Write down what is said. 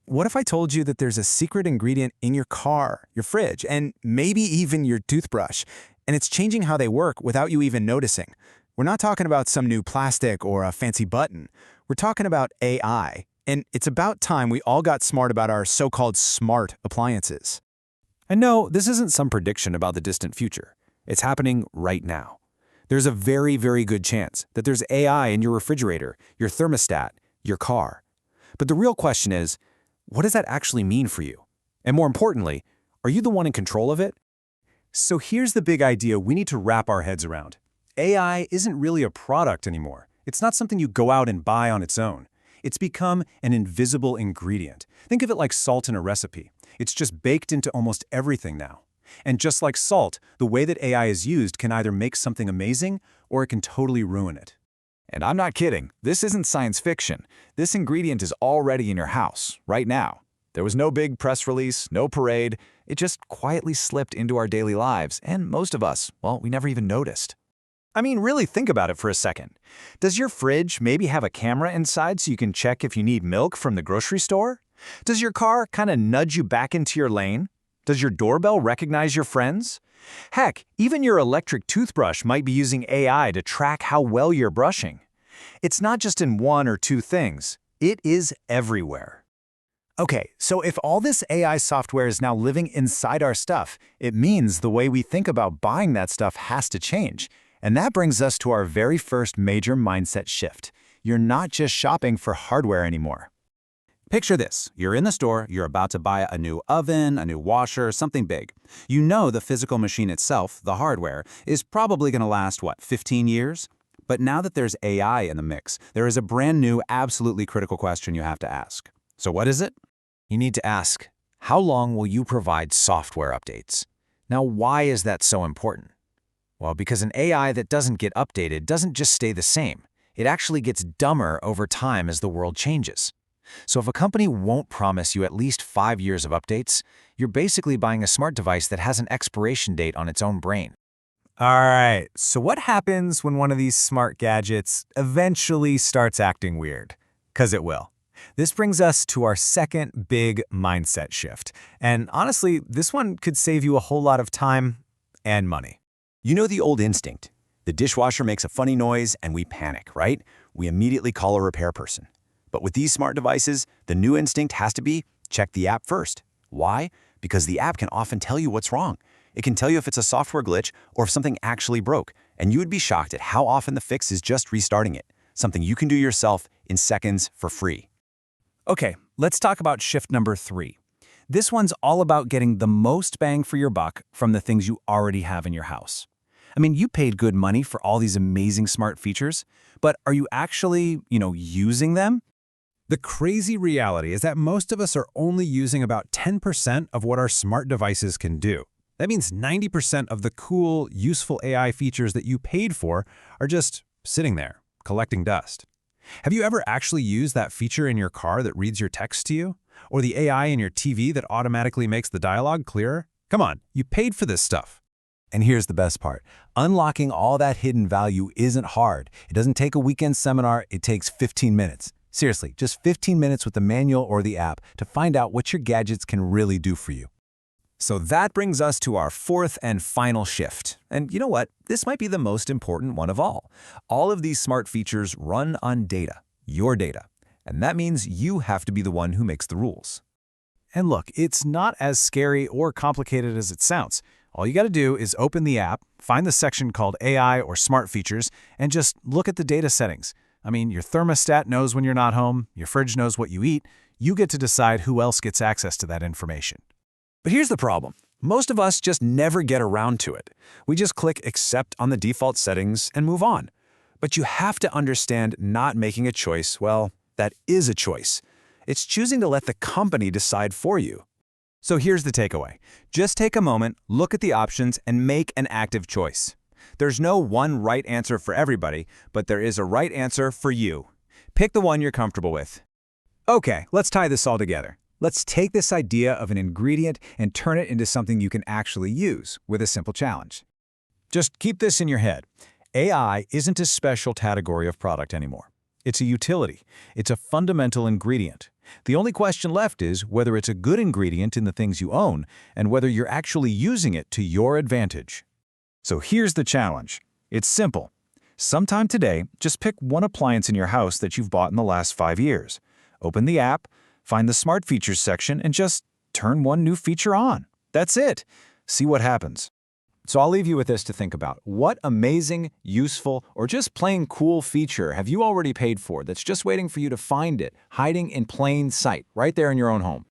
What if I told you that there's a secret ingredient in your car, your fridge, and maybe even your toothbrush, and it's changing how they work without you even noticing? We're not talking about some new plastic or a fancy button. We're talking about AI, and it's about time we all got smart about our so-called smart appliances. And no, this isn't some prediction about the distant future. It's happening right now. There's a very, very good chance that there's AI in your refrigerator, your thermostat, your car. But the real question is, what does that actually mean for you? And more importantly, are you the one in control of it? So here's the big idea we need to wrap our heads around. AI isn't really a product anymore. It's not something you go out and buy on its own. It's become an invisible ingredient. Think of it like salt in a recipe. It's just baked into almost everything now. And just like salt, the way that AI is used can either make something amazing or it can totally ruin it. And I'm not kidding. This isn't science fiction. This ingredient is already in your house, right now. There was no big press release, no parade. It just quietly slipped into our daily lives, and most of us, well, we never even noticed. I mean, really think about it for a second. Does your fridge maybe have a camera inside so you can check if you need milk from the grocery store? Does your car kind of nudge you back into your lane? Does your doorbell recognize your friends? Heck, even your electric toothbrush might be using AI to track how well you're brushing. It's not just in one or two things. It is everywhere. Okay, so if all this AI software is now living inside our stuff, it means the way we think about buying that stuff has to change. And that brings us to our very first major mindset shift. You're not just shopping for hardware anymore. Picture this. You're in the store, you're about to buy a new oven, a new washer, something big. You know the physical machine itself, the hardware, is probably going to last, 15 years? But now that there's AI in the mix, there is a brand new, absolutely critical question you have to ask. So what is it? You need to ask, how long will you provide software updates? Now, why is that so important? Well, because an AI that doesn't get updated doesn't just stay the same. It actually gets dumber over time as the world changes. So if a company won't promise you at least 5 years of updates, you're basically buying a smart device that has an expiration date on its own brain. All right, so what happens when one of these smart gadgets eventually starts acting weird? Because it will. This brings us to our second big mindset shift. And honestly, this one could save you a whole lot of time and money. You know the old instinct. The dishwasher makes a funny noise and we panic, right? We immediately call a repair person. But with these smart devices, the new instinct has to be check the app first. Why? Because the app can often tell you what's wrong. It can tell you if it's a software glitch or if something actually broke, and you would be shocked at how often the fix is just restarting it, something you can do yourself in seconds for free. Okay, let's talk about shift number 3. This one's all about getting the most bang for your buck from the things you already have in your house. I mean, you paid good money for all these amazing smart features, but are you actually, using them? The crazy reality is that most of us are only using about 10% of what our smart devices can do. That means 90% of the cool, useful AI features that you paid for are just sitting there, collecting dust. Have you ever actually used that feature in your car that reads your text to you? Or the AI in your TV that automatically makes the dialogue clearer? Come on, you paid for this stuff. And here's the best part. Unlocking all that hidden value isn't hard. It doesn't take a weekend seminar, it takes 15 minutes. Seriously, just 15 minutes with the manual or the app to find out what your gadgets can really do for you. So that brings us to our fourth and final shift. And you know what? This might be the most important one of all. All of these smart features run on data, your data. And that means you have to be the one who makes the rules. And look, it's not as scary or complicated as it sounds. All you got to do is open the app, find the section called AI or Smart Features, and just look at the data settings. I mean, your thermostat knows when you're not home, your fridge knows what you eat. You get to decide who else gets access to that information. But here's the problem. Most of us just never get around to it. We just click Accept on the default settings and move on. But you have to understand not making a choice, well, that is a choice. It's choosing to let the company decide for you. So here's the takeaway. Just take a moment, look at the options, and make an active choice. There's no one right answer for everybody, but there is a right answer for you. Pick the one you're comfortable with. Okay, let's tie this all together. Let's take this idea of an ingredient and turn it into something you can actually use with a simple challenge. Just keep this in your head. AI isn't a special category of product anymore. It's a utility. It's a fundamental ingredient. The only question left is whether it's a good ingredient in the things you own and whether you're actually using it to your advantage. So here's the challenge. It's simple. Sometime today, just pick one appliance in your house that you've bought in the last 5 years. Open the app, find the Smart Features section, and just turn one new feature on. That's it. See what happens. So I'll leave you with this to think about. What amazing, useful, or just plain cool feature have you already paid for that's just waiting for you to find it, hiding in plain sight, right there in your own home?